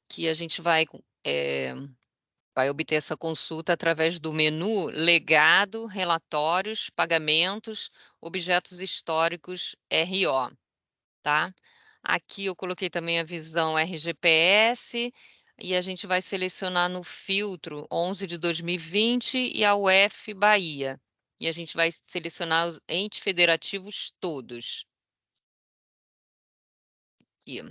que a gente vai obter essa consulta através do menu Legado, Relatórios, Pagamentos, Objetos Históricos RO, tá? Aqui eu coloquei também a visão RGPS, e a gente vai selecionar no filtro 11 de 2020 e a UF Bahia. E a gente vai selecionar os entes federativos todos. Aqui.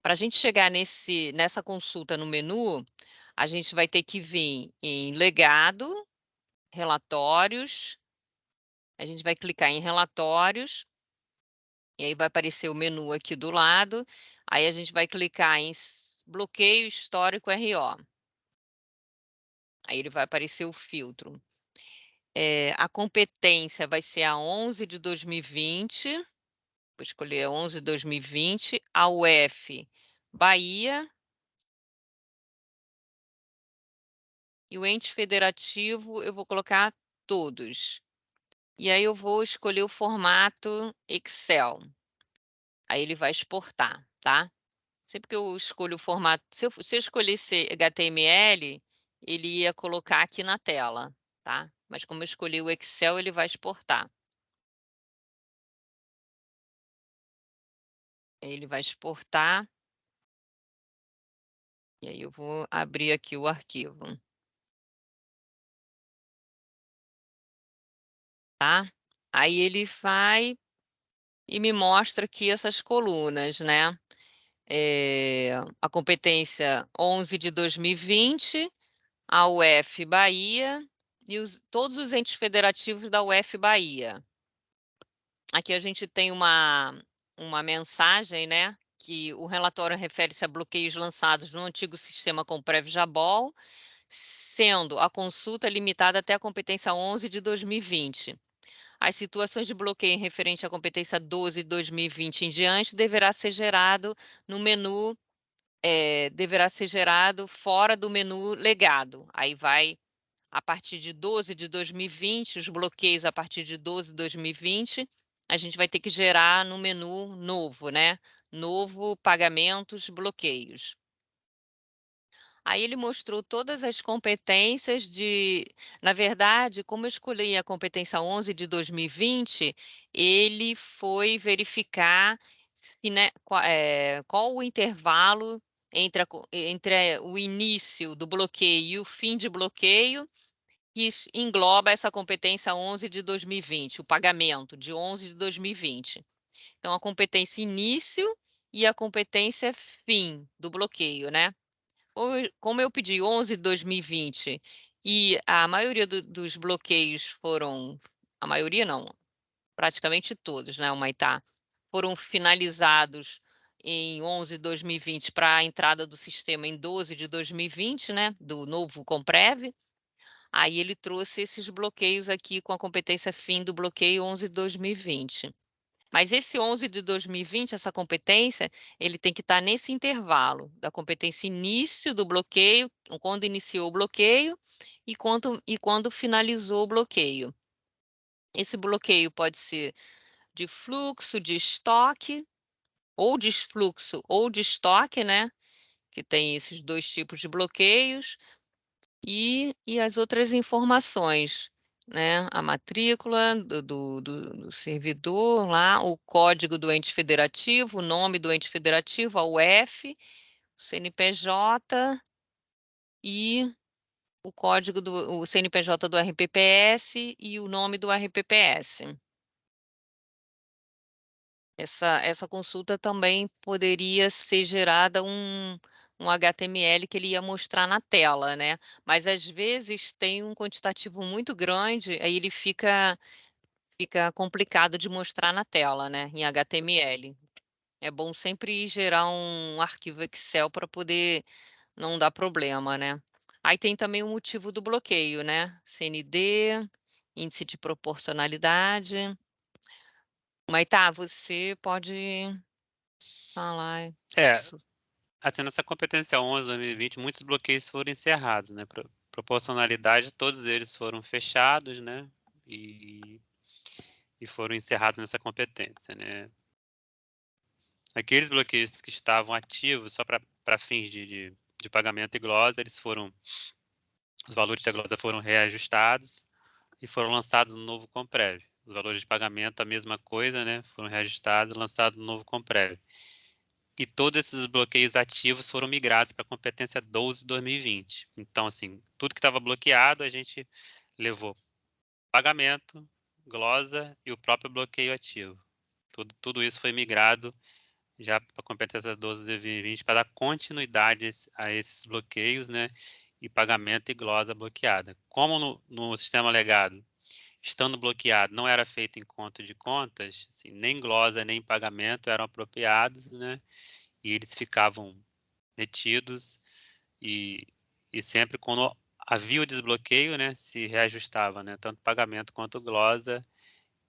Para a gente chegar nessa consulta no menu, a gente vai ter que vir em Legado, Relatórios, a gente vai clicar em Relatórios, e aí vai aparecer o menu aqui do lado, aí a gente vai clicar em Bloqueio Histórico RO. Aí ele vai aparecer o filtro. A competência vai ser a 11 de 2020, vou escolher a 11 de 2020, a UF Bahia, e o ente federativo eu vou colocar todos. E aí eu vou escolher o formato Excel. Aí ele vai exportar, tá? Sempre que eu escolho o formato, se eu escolhesse HTML, ele ia colocar aqui na tela, tá? Mas como eu escolhi o Excel, ele vai exportar. Ele vai exportar. E aí eu vou abrir aqui o arquivo. Tá? Aí ele vai e me mostra aqui essas colunas, né? A competência 11 de 2020, a UF Bahia e todos os entes federativos da UF Bahia. Aqui a gente tem uma mensagem, né? Que o relatório refere-se a bloqueios lançados no antigo sistema Comprev-Jabol, sendo a consulta limitada até a competência 11 de 2020. As situações de bloqueio referente à competência 12 de 2020 em diante deverá ser gerado no menu, deverá ser gerado fora do menu legado. Aí vai, a partir de 12 de 2020, os bloqueios a partir de 12 de 2020, a gente vai ter que gerar no menu novo, né? Novo, pagamentos, bloqueios. Aí ele mostrou todas as competências na verdade, como eu escolhi a competência 11 de 2020, ele foi verificar qual o intervalo entre o início do bloqueio e o fim de bloqueio, que engloba essa competência 11 de 2020, o pagamento de 11 de 2020. Então, a competência início e a competência fim do bloqueio, né? Como eu pedi 11 de 2020 e a maioria dos bloqueios foram, a maioria não, praticamente todos, né, o Maitá, foram finalizados em 11 de 2020 para a entrada do sistema em 12 de 2020, né, do novo Comprev. Aí ele trouxe esses bloqueios aqui com a competência fim do bloqueio 11 de 2020. Mas esse 11 de 2020, essa competência, ele tem que estar nesse intervalo da competência início do bloqueio, quando iniciou o bloqueio e quando finalizou o bloqueio. Esse bloqueio pode ser de fluxo, de estoque, ou de fluxo ou de estoque, né? Que tem esses dois tipos de bloqueios, e as outras informações, né? A matrícula do servidor lá, o código do ente federativo, o nome do ente federativo, a UF, o CNPJ e o código o CNPJ do RPPS e o nome do RPPS. Essa consulta também poderia ser gerada um HTML que ele ia mostrar na tela, né? Mas às vezes tem um quantitativo muito grande, aí ele fica complicado de mostrar na tela, né? Em HTML. É bom sempre gerar um arquivo Excel para poder não dar problema, né? Aí tem também o motivo do bloqueio, né? CND, índice de proporcionalidade. Maitá, você pode falar. Assim, nessa competência 11, 2020, muitos bloqueios foram encerrados, né? Proporcionalidade, todos eles foram fechados, né? E foram encerrados nessa competência, né? Aqueles bloqueios que estavam ativos só para fins de de pagamento e glosa, os valores da glosa foram reajustados e foram lançados no novo Comprev. Os valores de pagamento, a mesma coisa, né? Foram reajustados e lançados no novo Comprev. E todos esses bloqueios ativos foram migrados para a competência 12 de 2020. Então, assim, tudo que estava bloqueado, a gente levou pagamento, glosa e o próprio bloqueio ativo. Tudo isso foi migrado já para a competência 12 de 2020 para dar continuidade a esses bloqueios, né? E pagamento e glosa bloqueada. Como no sistema legado, estando bloqueado, não era feito em conta de contas, assim, nem glosa nem pagamento eram apropriados, né? E eles ficavam retidos e sempre quando havia o desbloqueio, né, se reajustava, né, tanto pagamento quanto glosa,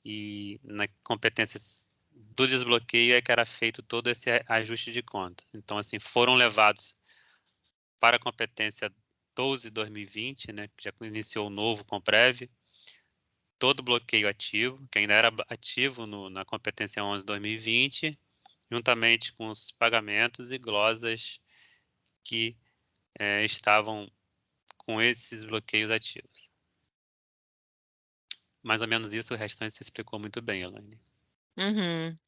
e na competência do desbloqueio é que era feito todo esse ajuste de conta. Então, assim, foram levados para a competência 12 de 2020, né, que já iniciou o novo Comprev, todo bloqueio ativo, que ainda era ativo na competência 11 de 2020, juntamente com os pagamentos e glosas que estavam com esses bloqueios ativos. Mais ou menos isso, o restante você explicou muito bem, Elaine. Uhum.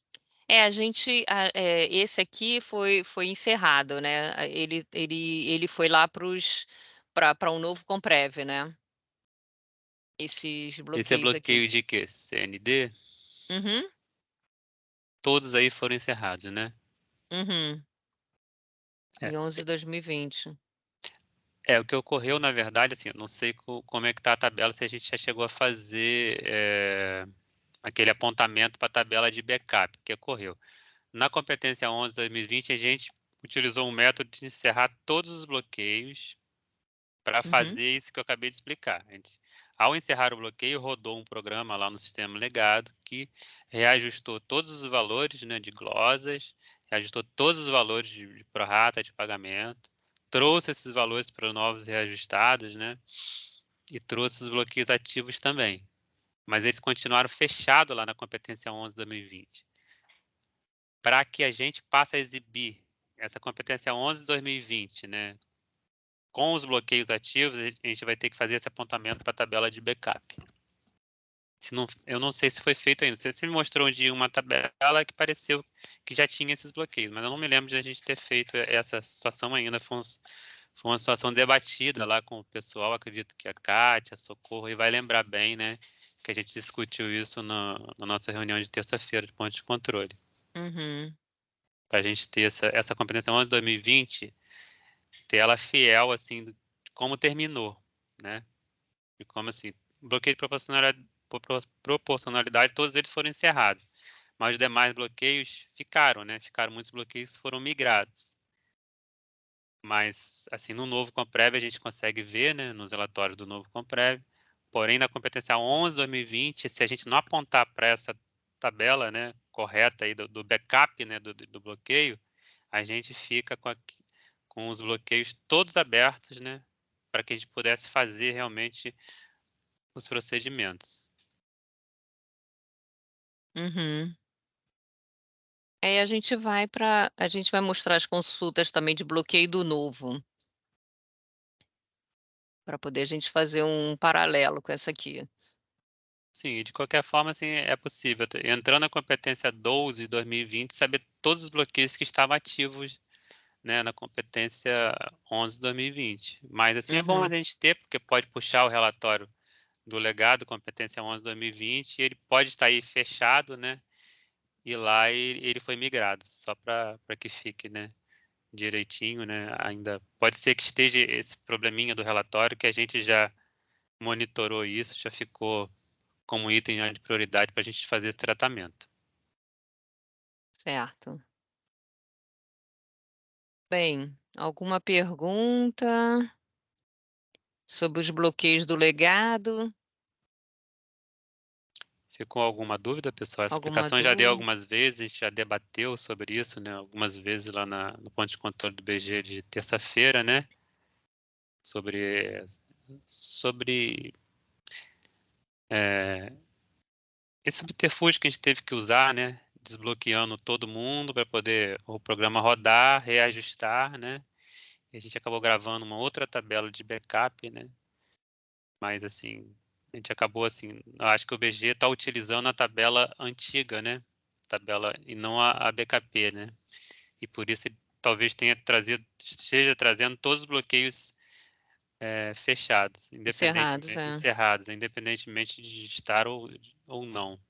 Esse aqui foi encerrado, né? Ele foi lá para um novo Comprev, né? Esses Esse é bloqueios aqui. bloqueio de quê? CND? Uhum, Todos aí foram encerrados, né? uhum. É, Em 11 de 2020. o que ocorreu, na verdade, assim, eu não sei como é que está a tabela, se a gente já chegou a fazer aquele apontamento para a tabela de backup, que ocorreu. Na competência 11 de 2020, a gente utilizou um método de encerrar todos os bloqueios para Uhum, fazer isso que eu acabei de explicar. Ao encerrar o bloqueio, rodou um programa lá no sistema legado que reajustou todos os valores, né, de glosas, reajustou todos os valores de prorata, de pagamento, trouxe esses valores para novos reajustados, né, e trouxe os bloqueios ativos também. Mas eles continuaram fechados lá na competência 11 de 2020. Para que a gente passe a exibir essa competência 11 de 2020, né, com os bloqueios ativos, a gente vai ter que fazer esse apontamento para a tabela de backup. Eu não sei se foi feito ainda. Você me mostrou de uma tabela que pareceu que já tinha esses bloqueios, mas eu não me lembro de a gente ter feito essa situação ainda. Foi uma situação debatida lá com o pessoal, acredito que a Kátia, a Socorro, e vai lembrar bem, né, que a gente discutiu isso na nossa reunião de terça-feira de ponto de controle. uhum, Para a gente ter essa competência 11 de 2020, ter ela fiel, assim, de como terminou, né? E como, assim, bloqueio de proporcionalidade, todos eles foram encerrados. Mas os demais bloqueios ficaram, né? Muitos bloqueios foram migrados. Mas, assim, no novo Comprev a gente consegue ver, né, nos relatórios do novo Comprev. Porém, na competência 11 2020, se a gente não apontar para essa tabela, né, correta aí do backup, né, do bloqueio, a gente fica com os bloqueios todos abertos, né, para que a gente pudesse fazer realmente os procedimentos. uhum. Aí a gente vai mostrar as consultas também de bloqueio do novo, para poder a gente fazer um paralelo com essa aqui. Sim, de qualquer forma, assim, é possível, entrando na competência 12 de 2020, saber todos os bloqueios que estavam ativos, né, na competência 11 de 2020. Mas, assim, é bom a Uhum, gente ter, porque pode puxar o relatório do legado, competência 11 de 2020, e ele pode estar aí fechado, né, e lá ele foi migrado, só para que fique, né, direitinho, né, ainda pode ser que esteja esse probleminha do relatório, que a gente já monitorou isso, já ficou como item de prioridade para a gente fazer esse tratamento. certo. Bem, alguma pergunta sobre os bloqueios do legado? Ficou alguma dúvida, pessoal? Essa Alguma explicação eu já dei dúvida? algumas vezes, a gente já debateu sobre isso, né? Algumas vezes lá no ponto de controle do BG de terça-feira, né? Sobre esse subterfúgio que a gente teve que usar, né? Desbloqueando todo mundo para poder o programa rodar, reajustar, né? a gente acabou gravando uma outra tabela de backup, né? Mas, assim, a gente acabou, assim, eu acho que o BG está utilizando a tabela antiga, né? Tabela, e não a BKP, né? E por isso ele talvez esteja trazendo todos os bloqueios fechados, Encerrados, encerrados, independentemente de estar ou não.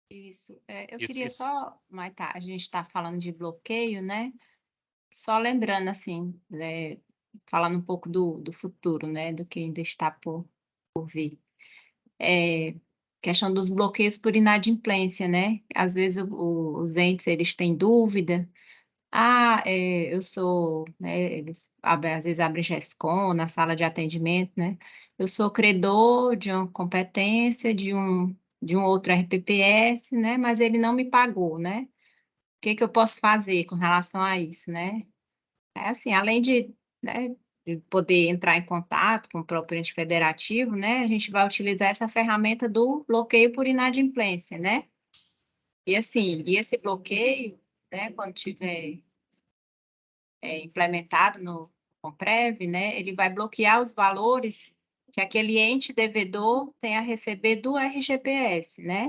Isso. Eu Isso, queria isso. só, Maitá, a gente está falando de bloqueio, né? Só lembrando, assim, falando um pouco do futuro, né? Do que ainda está por vir. Questão dos bloqueios por inadimplência, né? Às vezes os entes, eles têm dúvida. Eu sou, né? Eles às vezes abrem GESCOM na sala de atendimento, né? Eu sou credor de uma competência de um outro RPPS, né? Mas ele não me pagou, né? O que que eu posso fazer com relação a isso, né? É assim, além de, né, de poder entrar em contato com o próprio ente federativo, né? A gente vai utilizar essa ferramenta do bloqueio por inadimplência, né? E assim, esse bloqueio, né? Quando tiver implementado no Comprev, né? Ele vai bloquear os valores que aquele ente devedor tem a receber do RGPS, né?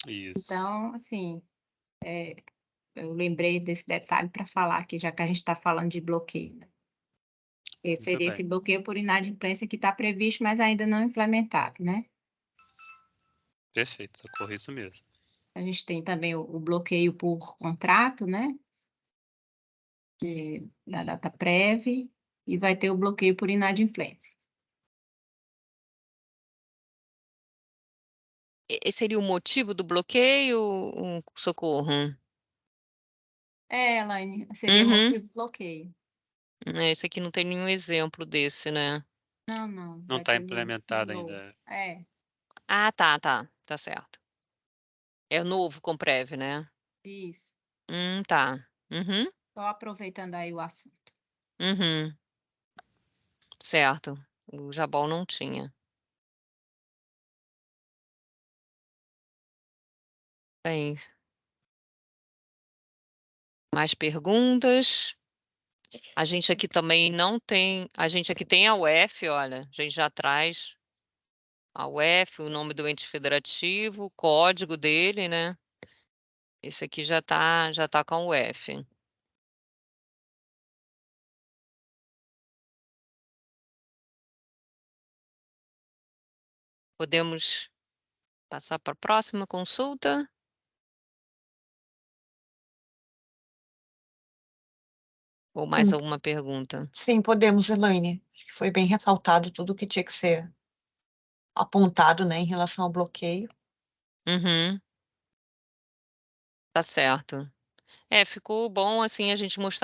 Isso. Então, assim, eu lembrei desse detalhe para falar aqui, já que a gente está falando de bloqueio, né? Seria esse bloqueio por inadimplência que está previsto, mas ainda não implementado, né? Perfeito, Socorro, isso mesmo. A gente tem também o bloqueio por contrato, né? Da data prévia, e vai ter o bloqueio por inadimplência. Esse seria o motivo do bloqueio, Socorro? Elaine, seria motivo de bloqueio. Esse aqui não tem nenhum exemplo desse, né? Não, Não vai está ter implementado novo. ainda. Ah, tá certo. É o novo Comprev, né? Isso. Tá. Uhum, Só aproveitando aí o assunto. uhum. Certo. O Jabol não tinha. Bem, mais perguntas? A gente aqui também não tem. A gente aqui tem a UF, olha. A gente já traz a UF, o nome do ente federativo, o código dele, né? Esse aqui já tá com a UF. Podemos passar para a próxima consulta? Ou mais alguma pergunta? Sim, podemos, Elaine. Acho que foi bem ressaltado tudo o que tinha que ser apontado, né, em relação ao bloqueio. Uhum. Tá certo. Ficou bom, assim, a gente mostrar